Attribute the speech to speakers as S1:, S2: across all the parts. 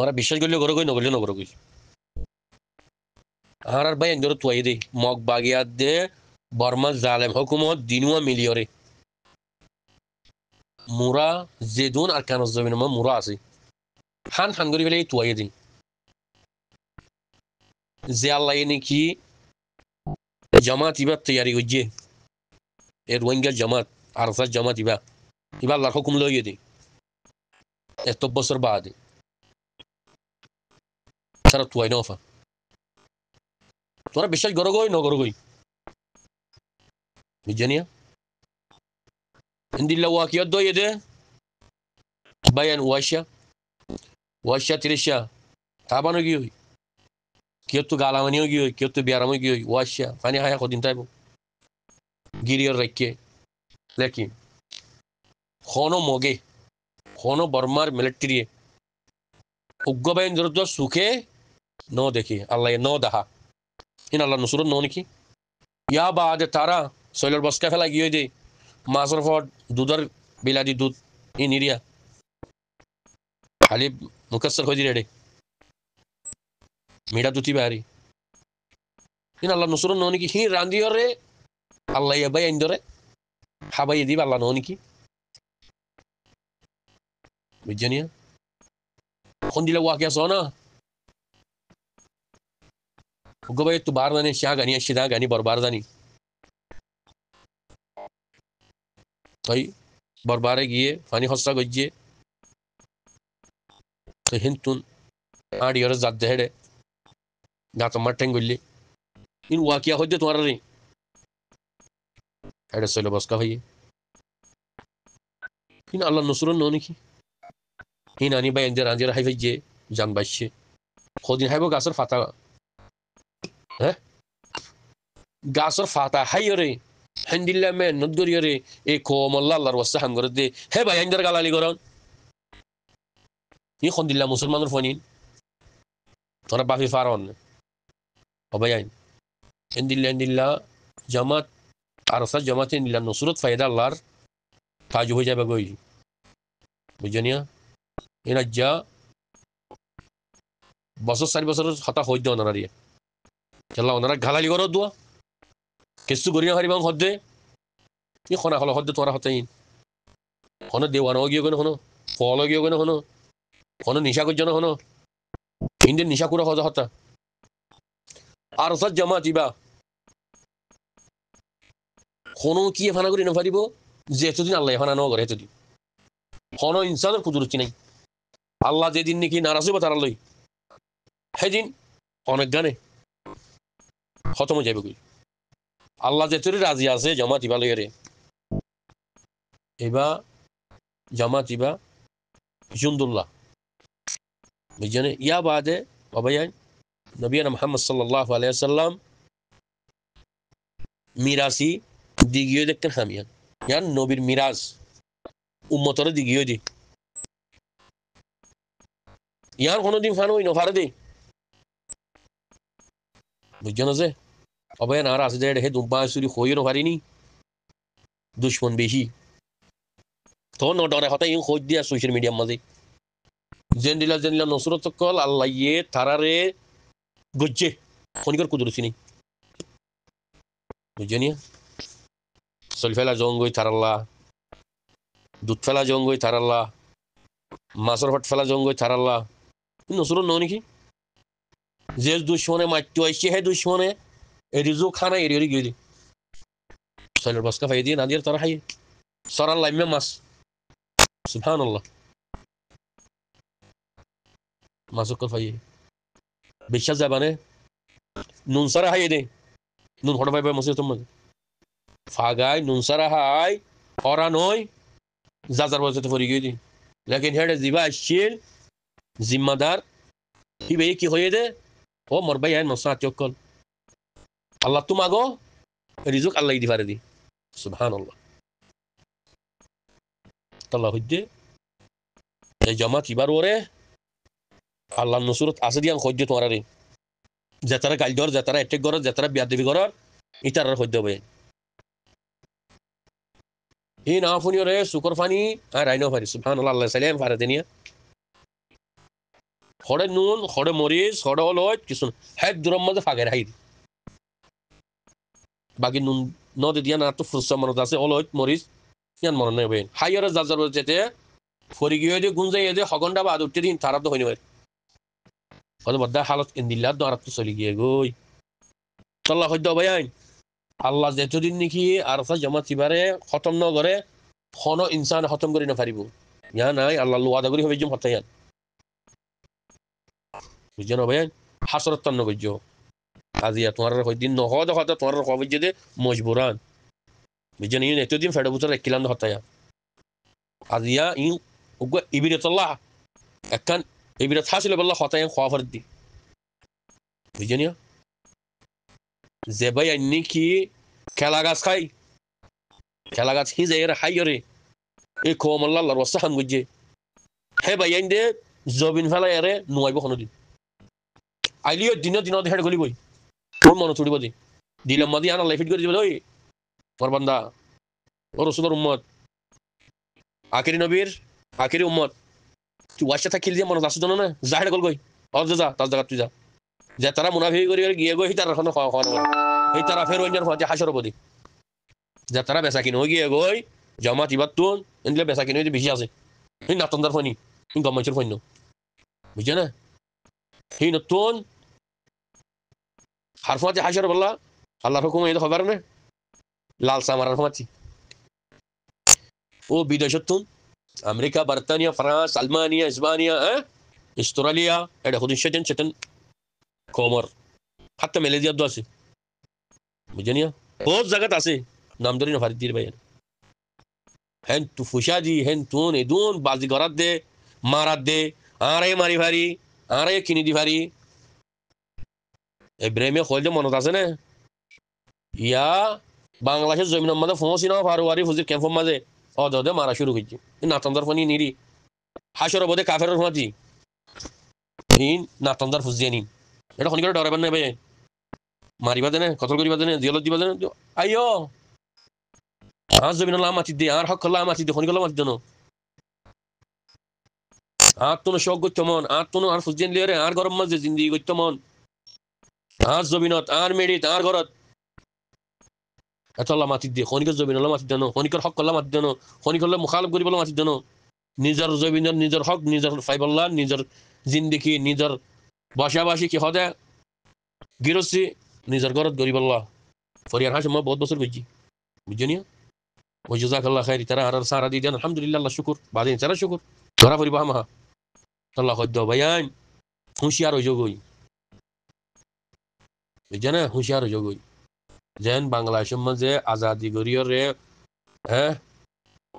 S1: তোরা বিশ্বাস করলে ঘরে কই নগরলে নগর কই আর ভাই এন্দর তুই দে মগ বাগিয়াত দে বর্মা জালেম হুকুমত দিনুয়া মিলিয়রে মুরা জেদুন আর কানজ জমিন মুরা আছে হান হান করি ফেলে তুই দে যে আল্লাহ নাকি জামাত ইবা তৈয়ারি করছে এর রোহিঙ্গা জামাত আরসার জামাত ইবা ইবা আল্লাহর হুকুম লইয়ে দে এত বছর বাদে তারা তুই নফা তোরা বিশ্বাস করো গই নগর গই বুঝছনিয়া ইন্দিল্লা ওয়াকিয়াত দইয়ে দে বায়ান ওয়াশা তিরিশা তাবানো কি হই কেউ তো গালামানিও কি হই কেউ তো বিয়ারামও কি হই ওয়াশা ফানি হায়া কদিন তাইব গিরিয়র রাখকে লেকিন খনো মগে খনো বর্মার মিলিটারি উগ্র বাহিনী জরুরত সুখে ন দেখি আল্লাহ ন দেখা ইন আল্লাহ নসুরত ন নাকি ইয়া বাদে তারা শৈলর বসকা ফেলা গিয়ে দে মাছের ফট দুধের বিলাদি দুধ ই নিরিয়া খালি মুখস্থর হয়ে রেডে মিডা দুটি বাহারি ইন আল্লাহ নসুরত ন নাকি হি রান্দিয়রে আল্লাহ ইয়াবাই আইন্দরে হাবাই দিব আল্লাহ ন নাকি বুঝছনিয়া এখন দিলে ওয়াকিয়া সোনা উগ্র একটু বার জানি শিয়া গানি শিদা গানি বরবার জানি তাই বরবারে গিয়ে ফানি হস্তা গজ্জে তো হিন্তুন আড়িয়রে জাত দেহেড়ে গা তোমার ঠেং গল্লি ইন ওয়াকিয়া হইতে তোমার রে এটা ছিল বসকা হইয়ে ইন আল্লাহ নসুরন ন নাকি হিন আনি বাই এনদের আঞ্জের হাইফে যে জান বাইছে খদিন হাইব গাছের ফাতা হ্যাঁ গাছের ফাতা হাইয়রে হেন্দিল্লা মে নদরিয়রে এ কোমল্লা আল্লাহর ওয়াস্তা হাম করে দে হে ভাই এনদের গালালি করন ই খন্দিল্লা মুসলমানের ফনিন তোরা বাফি ফারন অবাই আইন এন্দিল্লা জামাত আর সার জামাতে নিল্লা নসরত ফায়দা আল্লাহর কাজু হয়ে যাবে গই বুঝনিয়া এনা যা বছর 4 বছরের হতা হইতে ওনারা দিয়ে খেলা ওনারা গালালি করো দোয়া কিছু গরিয়া হারিবাং হদ্দে ই খনা হল হদ্দে তোরা হতাইন হনো দেওয়ানো গিয়ে গেন হনো ফল গিয়ে গেন হনো হনো নিশা করছে না হনো ইন্ডিয়ান নিশা করে হজা হতা আর সার জামাত ইবা হনো কি ফানা করি না পারিব যে এতদিন আল্লাহ ফানা ন করে এতদিন হনো ইনসানের কুদরতি নাই আল্লাহ যেদিন নাকি নারাজ হইব তারা লই সেদিন অনেক গানে খতম হয়ে যাবে আল্লাহ যেতরি রাজি আছে জামাত ইবা লইরে এবা জামাত ইবা জুন্দুল্লাহ বুঝছেন ইয়া বাদে অবাই নবিয়ানা মুহাম্মদ সাল্লাল্লাহু আলাইহি ওয়াসাল্লাম মিরাসি দিগিয়ে দেখতেন হামিয়ান ইয়ান নবীর মিরাজ উম্মতরে দিগিয়ে দি ইয়ার কোনোদিন ফান হই নফারে দে বুঝছেন যে অবাই আর আছে যে হে দুম্বা সুরি হইও নফারিনি দুশ্মন বেশি তো ন ডরে হতা ইন খোঁজ দিয়া সোশ্যাল মিডিয়ার মাঝে জেন্দিলা নসরত কল আল্লাহ ইয়ে তারারে গজ্জে খনিকর কুদরতি নেই বুঝছেন চল ফেলা জঙ্গই তারাল্লা দুধ ফেলা জঙ্গই তারাল্লা মাছের ভাত ফেলা জঙ্গই তারাল্লা নসরত ন নাকি যে দুশ্মনে মারতে আইসে হে দুশ্মনে এরিজো খানা এরি গিয়ে চলের বসকা ফাই দিয়ে না দিয়ে তারা হাই সরাল লাইমে মাছ সুবহানাল্লাহ মাছক ফাই বিশ্বাস যাবানে নুন সারা হাই দে নুন হড় ভাই ভাই মসে তোমার ফাগাই নুন সারা হাই ওরা নয় যাজার বসে ফরি গিয়ে দি লেকিন হেডে জিবা আসছিল জিম্মাদার কি ভাই কি হয়ে দে ও মোর ভাই আইন মসা চকল আল্লাহ তুমাগো রিজুক আল্লাহ দি পারে দি সুবহানাল্লাহ আল্লাহ হইতে এই জামাত ইবার ওরে আল্লাহ নসরত আছে দিয়ান খোঁজ তোমার রে যেতারা গাল ধর যেতারা এটেক ঘর যেতারা বিয়া দেবী ঘর ইতার খোঁজ দেবে এই না ফুনিও রে শুকর ফানি আর রাইনো ফারি সুবহানাল্লাহ আল্লাহ সালাম ফারে দেনিয়া হরে নুন হরে মরিচ হরে অলয় কিছু হ্যাঁ দূরের মধ্যে ফাঁকের হাই বাকি নুন নদী দিয়া না তো ফুসা মনত আছে অলয় মরিচ ইয়ান মনে নেবে হাইয়ারে যার যেতে ফরি গিয়ে দিয়ে গুঞ্জাই দিয়ে হগন্ডা বা উঠতে দিন তারা তো হইনি ভাই হয়তো বদ্দা হালত ইন্দিল্লা তো আর তো চলি গিয়ে গই চল্লা হইতে ভাই আইন আল্লাহ যেতদিন নাকি আর জমা চিবারে খতম ন করে খন ইনসান খতম করি না পারিব ইয়া নাই আল্লাহ ওয়াদা করি হবে জম হতাই বুঝছো না ভাই হাসরত তন্ন করছো আজিয়া তোমার দিন নহ দেখা তোমার খবর যে মজবুরান বুঝছো নি এতদিন ফেডে বুঝার কিলাম হতাই আজিয়া ইন ইবিরতল্লাহ একখান ইবিরত হাসিল বললা হতাই খোয়াফার দি বুঝছো নিয়া যে ভাই আইনি কি খেলা গাছ খাই খেলা গাছ হি যাই হাই রে এই কোমল্লা আল্লাহর ওয়াস্তা হাম গুজে হে ভাই আইন দে জবিন ফেলাই আরে নুয়াইব কোনোদিন আইলিও দিনত হেড গলি বই তোর মনে চুড়িব দি দিলাম মাদি আনা লাইফিট করে দিবে ওই তোর বান্দা ও রসুলের উম্মত আখিরি নবীর আখিরি উম্মত তুই ওয়াশা থাকিল দিয়ে মনে আসতো না যা হেড গল গই অর যা তার জায়গা তুই যা যে তারা মুনাফি করি গিয়ে গই তার এখন খাওয়া খাওয়া এই তারা ফের অন্যান্য ফাঁচে হাসর বদি যে তারা বেচা কিনে গিয়ে গই জমাত ইবার তুন এনলে বেচা কিনে বেশি আছে এই নাতন্দার ফনি গমাইছের ফন্য বুঝছে না সেই নতুন হারফাতে হাসর বললা আল্লাহর হুকুম এই খবর না লাল সামারার ফমাতি ও বিদেশতুন আমেরিকা বর্তানিয়া ফ্রান্স আলমানিয়া ইসবানিয়া অস্ট্রেলিয়া এটা খুদিন সেটেন কোমর হাত্তা মালয়েশিয়া তো আছে বুঝছে নিয়া বহুত জায়গাত আছে নাম ধরি না ভারতীয় ভাই হেন তু ফুসাদি হেন তুন এদুন বাজি গরাত দে মারাত দে আরে মারি ভারি আরে কিনি দি ভারি এই ব্রেমে হইলে মনত আছে না ইয়া বাংলাদেশের জমিনের মধ্যে ফোঁসি না ফারুয়ারি ফুজির ক্যাম্পের মাঝে অদে মারা শুরু করছি নাতন্দার ফোনি নিরি হাসর বোধে কাফের ফোঁচি হিন নাতন্দার ফুজিয়ে নিন এটা খনি করে ডরাবেন না ভাই মারিবা দেনে কতল করিবা দেনে জেলত দিবা দেনে আইও আর জমিন মাতি দে আর হক মাতি দে খনি করলে মাতি দেন আর তো শখ করতে মন আর তো আর ফুজিয়ে লিয়ে আর গরম মাঝে জিন্দি করতে মন আর জমিনত আর মেডিত আর ঘরত এতলা মাতি দিয়ে খনিকের জমিন মাতি দেন খনিকের হক করলে মাতি দেন খনিক হলে মুখালব করিবলে মাতি দেন নিজের জমিনের নিজের হক নিজের ফাইবল্লা নিজের জিন্দিগি নিজের বসাবাসি কি হদে গিরসি নিজের ঘরত গরিবল্লা ফরিয়ার হাসে মই বহুত বছর গেছি বুঝছো নিয়া ওই জাজাকাল্লাহ খাইরি তারা আর সারা দিয়ে দেন আলহামদুলিল্লাহ আল্লাহ শুকুর বাদিন তারা শুকুর ধরা পড়িবা মাহা আল্লাহ হদ্দ ভাইয়ান হুঁশিয়ার হয়ে যোগই বুঝছে না হুঁশিয়ার হয়ে যোগই যেন বাংলাদেশের মাঝে আজাদি গরিয়রে হ্যাঁ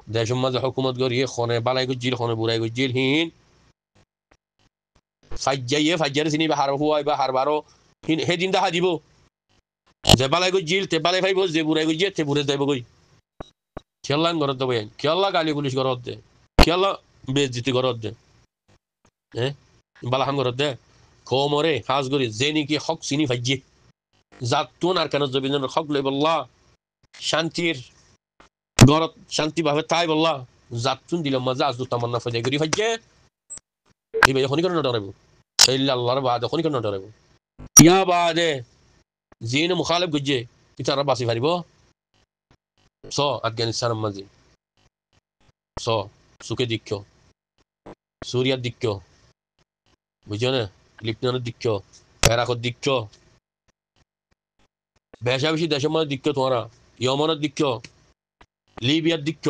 S1: দেশের মাঝে হুকুমত গরিয়ে খনে বালাই গজিল খনে বুড়াই গজিল হিন ফাইজারে চিনিবা হার হুয়াই বা হার বারো হিন সেই দিন দেখা দিব যে বালাই গজিল তে বালাই ফাইব যে বুড়াই গজিয়ে তে বুড়ে যাইব গই খেয়াল্লান ঘরত দেবো খেয়াল্লা গালি পুলিশ ঘরত দে খেয়াল্লা বেজিতি ঘরত দে হ্যাঁ বালাহাম ঘরত দে কমরে হাজ গরি যে নাকি হক চিনি ফাইজিয়ে জাতুন আর কেন জবিনের হক লই বললা শান্তির ঘরত শান্তি ভাবে তাই বললা জাতুন দিলাম মাজা আজ তামান্না ফাইজে গরি ফাইজে এই ভাই খনি কেন ডরাইব ইল্লা আল্লাহর বাদে খনি কেন ডরাইব ইয়া বাদে জিন মুখালিফ গজে ইতারা বাসি পারিব স আফগানিস্তানের মাঝে স সুকে দিক্ষ সুরিয়ার দিক্ষ বুঝছো না লিপনানের দিক্ষ এরাকর দিক্ষ বেশা বেশি দেশের মাঝে দিক্ষ তোমারা ইয়মনের দিক্ষ লিবিয়ার দিক্ষ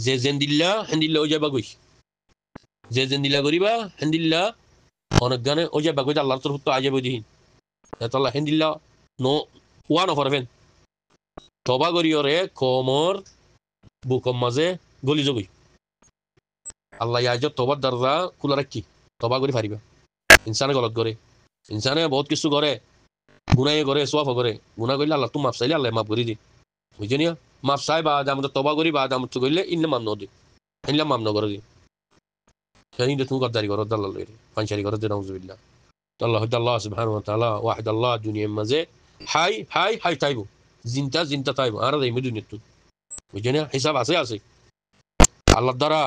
S1: যে জেন্দিল্লা হেন্দিল্লা ও যাবা গই যে জেন্দিল্লা করিবা হেন্দিল্লা অনেক গানে ও যাবা গই আল্লাহর তরফ তো আজাব দিন এতলা হেন্দিল্লা নো ওয়া নফরবেন তবা করিয়রে কোমর বুকম মাঝে গলি জগই আল্লাহ আজ তবার দরজা খোলা রাখি তবা করি পারিবা ইনসানে গলত করে ইনসানে বহুত কিছু করে গুনাই করে সোয়াফ করে গুনা করলে আল্লাহ তুমি মাফ চাইলে আল্লাহ মাফ করে দি বুঝছো নিয়া মাফ চাই বা আমাদের তবা করি বা আমার করলে ইন্নে মাম নদী ইনলে মাম নগর দি সেই তুমি গদ্দারি করো দাল্লাহ লইরে পাঞ্চারি করো দে নাউজুবিল্লাহ আল্লাহ আল্লাহ সুবহানাহু ওয়া তাআলা ওয়াহিদ আল্লাহ দুনিয়ার মাঝে হাই হাই হাই তাইবো জিনতা জিনতা তাইবো আর এই দুনিয়া তুই বুঝছো নিয়া হিসাব আছে আছে আল্লাহ দ্বারা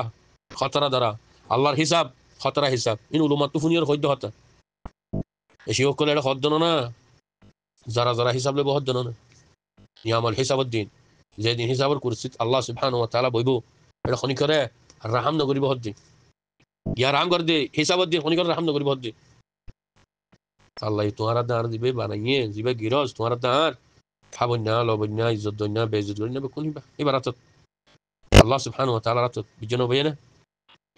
S1: খতরা দ্বারা আল্লাহর হিসাব খতরা হিসাব ইন উলুমাত ফুনিয়র হদ্দ হতা এসে সকলে এটা হদ্দ না যারা যারা হিসাব লেব হদ্দ না ইয়ামাল হিসাবত দিন যেদিন হিসাবর কুরসিত আল্লাহ সুবহানাহু ওয়া তাআলা বইব এটা খনি করে রাহাম নগরিব হদ্দিন ইয়া রাম করে দে হিসাবত দিন খনি করে রাহাম নগরিব হদ্দিন আল্লাহ তোমার দাঁড় দিবে বানাইয়ে দিবে গিরজ তোমার দাঁড় খাবন না লবন না ইজ্জত দন না বেইজ্জত করি না কোনবা এবার রাত আল্লাহ সুবহানাহু ওয়া তাআলা রাত বিজন হবে না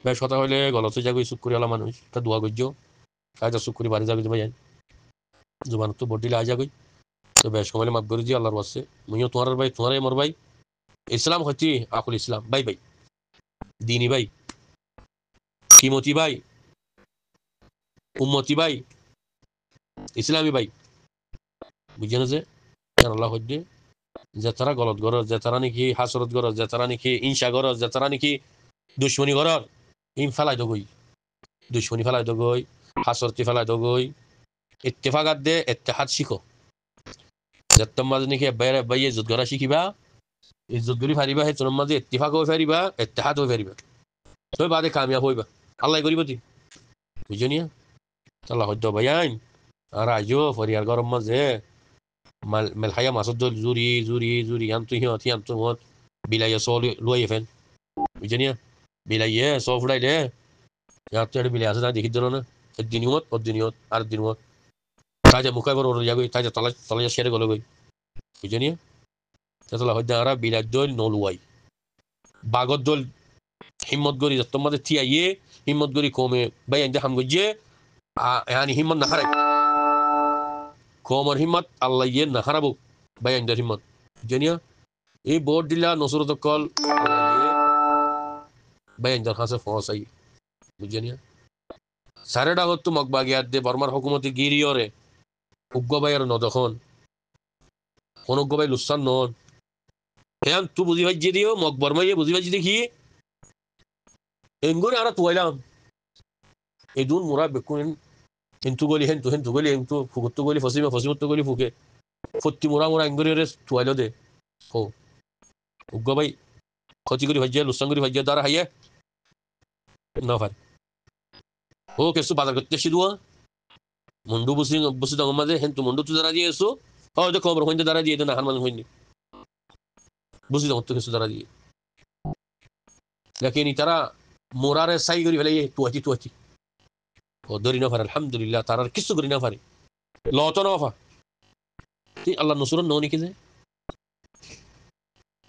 S1: বেশ কথা হইলে গলত জাগই চুপ করে আলা মানুষ তা দোয়া গজ্জ কাজা চুপ করে বাড়ি যাবে ভাই জুবান তো বডিলে আ যাগই তো বেশ সময় মাফ করে দি আল্লাহর ওয়াসে মুইও তোমার ভাই তোমার মোর ভাই ইসলাম হতি আকুল ইসলাম ভাই ভাই দিনী ভাই কিমতি ভাই উম্মতি ভাই ইসলামী ভাই বুঝছেন যে আল্লাহ হদ্দে যে তারা গলত গরজ যে তারা নাকি হাসরত গরজ যে তারা নাকি ইনসা গরজ যে তারা নাকি দুশ্মনী গরর ইম ফেলাই দগই দুশ্মনী ফেলাই দগই হাসরতি ফেলাই দগই ইত্তেফাকাত দে ইত্তেহাদ শিখো যে তোমার নাকি বাইরে বাইয়ে ইজ্জত গরা শিখিবা ইজ্জত গরি ফারিবা হে তোমার মাঝে ইত্তেফাক হয়ে ফারিবা ইত্তেহাদ হয়ে ফারিবা তবে বাদে কামিয়াব হইবা আল্লাহ করিব দি বুঝনিয়া আল্লাহ হদ্দ ভাইয়াইন আর আজও ফরিয়ার গরম মাঝে মেলহায়া মাসুদ দল জুরি জুরি জুরি আনতু হিয়ত হিয়ান্তু মত বিলাইয়া সল লই ফেন বুঝনিয়া বিলাইয়ে সব ফুড়াইলে ইয়াত এর বিলাই আছে না দেখি দিল না দিনিয়ত আর দিনমত তাজা মুখাই বড় ওর যাগই তাজা তলা তলা শেরে গলে গই বুঝনিয়া তাহলে হদ্দ আর বিলাই দল নলুয়াই বাগদ দল হিম্মত গরি তোমাদের থিয়াইয়ে হিম্মত গরি কমে ভাই আইন্দা হাম গজ্জে yani হিম্মত না হারাই কমর হিম্মত আল্লাহ ইয়ে না হারাবো ভাই আইন্দার হিম্মত জানিয়া এই বোর্ড দিলা নসরত কল ভাই আইন্দার হাসে ফসাই বুঝনিয়া সারেডা হতো মকবাগিয়াত দে বর্মার হুকুমতে গিরিয়রে উগ্গ ভাইয়ের নদখন কোন উগ্গ ভাই লুসান নন হ্যাঁ তু বুঝি ভাই দিও মক বর্মাইয়ে বুঝি ভাই দেখি এঙ্গুরে আরা তুয়াইলাম এই দুন মুরা বেকুন হেন্তু গলি হেন্তু গলি হেন্তু ফুকুত্তু গলি ফসিমত্তু গলি ফুকে ফত্তি মুরা মুরা এঙ্গুরে রে তুয়াইলো দে ও উগ্গ ভাই ক্ষতি করি ভাইজিয়া লুসান করি ভাইজিয়া দ্বারা হাইয়ে না ভাই ও কেসু বাজার করতে শিদুয়া মুন্ডু বসি দঙ্গ মাঝে হেন্তু মুন্ডু তু দ্বারা দিয়ে এসো হয়তো খবর হইতে দ্বারা দিয়ে না হার মানুষ হইনি বুঝি দঙ্গ তো কেসু দ্বারা দিয়ে লাকিনি তারা মোরারে সাই করি ফেলে তুয়াতি ও দরি না পারে আলহামদুলিল্লাহ তার আর কিছু করি না পারে লত না ফা তুই আল্লাহ নসুর ননি কে যে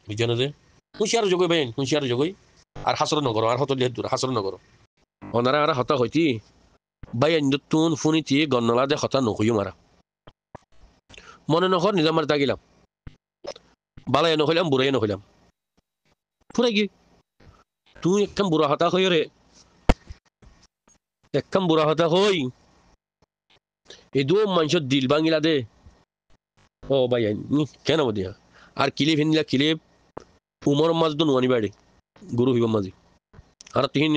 S1: বুঝানো যে হুঁশিয়ার যোগই ভাই হুঁশিয়ার যোগই আর হাসর নগর আর হত দূর হাসর নগর ওনারা আর হতা হইতি ভাই নতুন ফুনিতি গন্নলা দে হতা নকইও মারা মনে নকর নিজাম মার দাগিলাম বালাই নকইলাম বুড়াই নকইলাম ফুরাই গি তুই একদম বুড়া হতা হই রে একদম বুড়া হতা হই এদু মানুষের দিল ভাঙিলা দে ও ভাই কেন দিয়া আর কিলিপ হিনলা কিলিপ উমর মাছ দো নুয়ানি বাড়ি গুরু হইব মাঝি আর তিন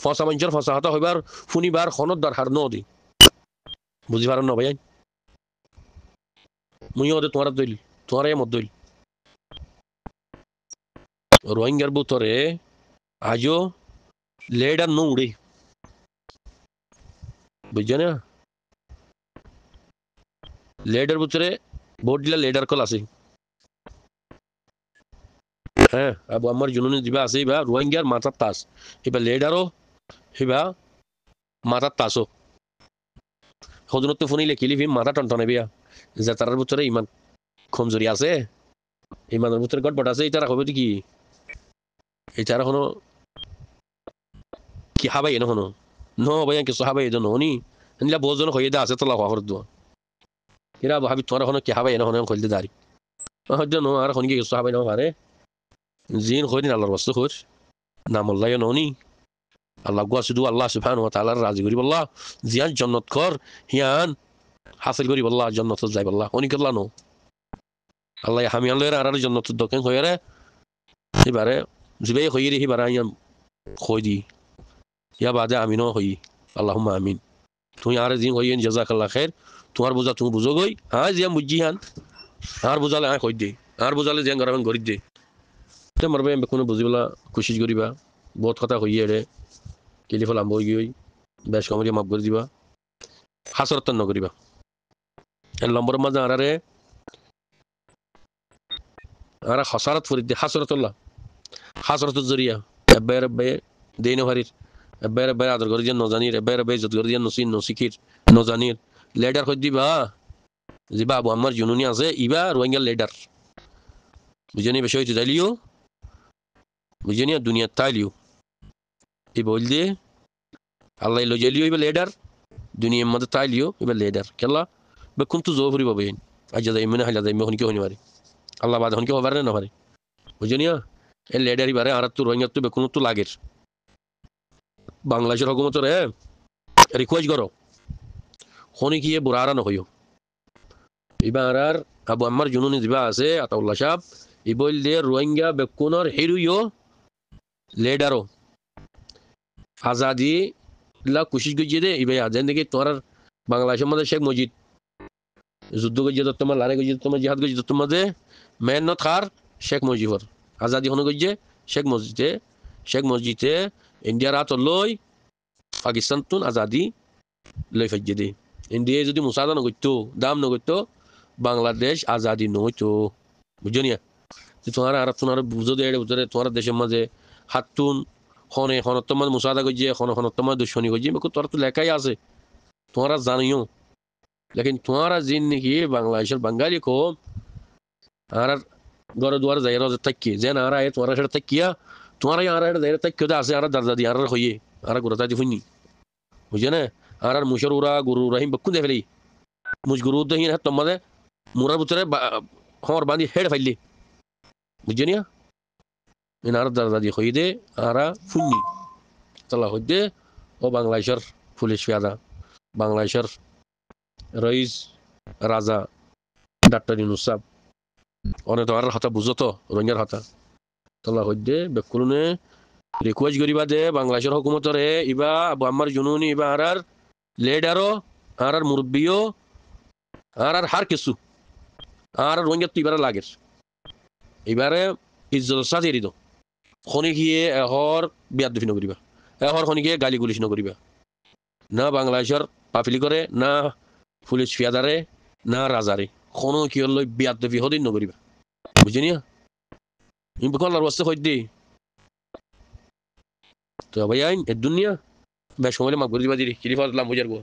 S1: ফসা মানুষের ফসা হতা হইবার ফুনিবার খনত দরকার নদী বুঝি পারেন না ভাই মুই ওদের তোমার দইল তোমার মত দইল রোহিঙ্গার বুতরে আজও লেডার নো উড়ে বুঝছো না লেডার বুতরে বোর্ড দিলা লেডার কল আছে হ্যাঁ আবু আমার জুনুনি দিবা আছে বা রোহিঙ্গার মাথার তাস এবার লেডারও হিবা মাথার তাসও সদনত ফোনিলে কিলিফি মাথা টনটনে বিয়া যে তার ভিতরে ইমান কমজোরি আছে ইমানের ভিতরে গড়বড় আছে এটা রাখবে কি এটা এখনো কি হাবাই এখনো ন ভাই কিছু হাবাই এজন নি নিলা বহুজন হয়ে দা আছে তোলা হওয়ার দোয়া এরা ভাবি তোমার এখনো কি হাবাই এখনো খুলতে দাঁড়ি হয়তো ন আর এখন কি কিছু হাবাই না পারে জিন হইনি আল্লাহর বস্তু হর নাম আল্লাহ ননি আল্লাহ গুয়া শুধু আল্লাহ সুবহানাহু ওয়া তাআলা রাজি করি বল্লাহ জিয়ান জান্নাত কর হিয়ান হাসিল করি বল্লাহ জান্নাত যাই বল্লাহ অনেক আল্লাহ নো আল্লাহ হামি আল্লাহ আর জান্নাত দকেন হয়ে রে এবারে জিবে হই রে এবারে ইয়াম কই দি ইয়া বাদে আমিনও হই আল্লাহুম্মা আমিন তুই আর জিন হইন জাযাকাল্লাহ খাইর তোমার বুঝা তুমি বুঝো গই হ্যাঁ জিয়াম বুঝি হান আর বুঝালে কই দে আর বুঝালে জিয়ান গরাবেন গরি দে তে মারবে কোনো বুঝিবলা কোশিশ করিবা বহুত কথা হইয়ে রে কিলি ফলাম বই গিয়ে বেশ কমরি মাফ করে দিবা হাসরত নকরিবা এর নম্বরের মাঝে আর হসারত ফরিদ হাসরতুল্লাহ হাসরত জরিয়া এব্বাই এব্বাই দেই নহারির এব্বাই এব্বাই আদর করে দিয়ে নজানির এব্বাই এব্বাই ইজ্জত করে দিয়ে নসিন নসিকির নজানির লেডার হই দিবা যে বাবু আমার জুনুনি আছে ইবা রোহিঙ্গা লেডার বুঝনি বিষয় হইতে তাইলিও বুঝনি দুনিয়া তাইলিও এই বল দিয়ে আল্লাহ লো জেলিও ইবা লেডার দুনিয়ার মধ্যে তাইলিও ইবা লেডার কেলা বেকুন তো জোফরি পাবেন আজ যাই মনে হাইলা যাই মখন কি হইনি পারে আল্লাহ বাদ হন কি হবার না পারে বুঝনি এ লেডারই বারে আর তো রোহিঙ্গা তো বেকুন তো লাগের বাংলাদেশের হুকুমতের রিকোয়েস্ট করো হনি কি বুড়ারা নহইও এবার আর আবু আম্মার জুনুনি দিবা আছে আতাউল্লাহ সাহেব ই বল দিয়ে রোহিঙ্গা বেকুনর হেরুইও লেডারও আজাদি লা কুশিশ গজিয়ে দে ইবে আজান দেখি তোমার বাংলাদেশের মধ্যে শেখ মুজিব যুদ্ধ গজিয়ে তোমার লারে গজিয়ে তোমার জিহাদ গজিয়ে তোমার দে মেন নত খার শেখ মুজিবর আজাদি হন গজিয়ে শেখ মসজিদে ইন্ডিয়ার হাত লই পাকিস্তান তুন আজাদি লই ফাইজে দে ইন্ডিয়া যদি মুসাদা নগরতো দাম নগরতো বাংলাদেশ আজাদি নইতো বুঝছো নিয়া তোমার আর তোমার বুঝো দে বুঝে তোমার দেশের মাঝে হাতুন হনে হনত্তম মুসাদা গজিয়ে হনত্তম দুশ্মনী গজিয়ে তোরা তো লেখাই আছে তোমরা জানিও লেকিন তোমারা জিন নাকি বাংলাদেশের বাঙালি কো আর ঘরে দুয়ার যাই থাকি যে না আর তোমার সেটা থাকিয়া তোমার আর যাই থাকি আছে আর দাদা দি আর হইয়ে আর গুরুতা দি শুনি বুঝে না আর মুশর উরা গুরু রাহিম বকুন দে ফেলি মুজ গুরু দহিন তোমাদের মুরার ভিতরে খবর বাঁধি হেড ফাইলি বুঝে নিয়া আর দাদা দি হই দে আর শুনি তালা হই দে ও বাংলাদেশের পুলিশ ফিয়াদা বাংলাদেশের রইস রাজা ডাক্তার ইউনুস সাহেব অনেক তো আর হতা বুঝো তো রোহিঙ্গার হতা তালা হই দে বেকুলনে রিকোয়েস্ট করিবা দে বাংলাদেশের হুকুমতরে ইবা আবু আম্মার জুনুনি ইবা আর লেডারও আর মুরব্বিও আর হার কিছু আর রোহিঙ্গা তো এবারে লাগের এবারে ইজ্জত সাথে এরি দো খনি গিয়ে এহর বিয়াদ দুফি নকরিবা এহর খনি গিয়ে গালি গুলিস নকরিবা না বাংলাদেশের পাফিলি করে না পুলিশ ফিয়াদারে না রাজারে কোনো কি হল বিয়াদ দুফি হদিন নকরিবা বুঝিনি ইম্পকলার বস্তে হই দি তো ভাই আইন এ দুনিয়া বেশ সময় মাফ করে দিবা দিদি কিরিফা বুঝার গো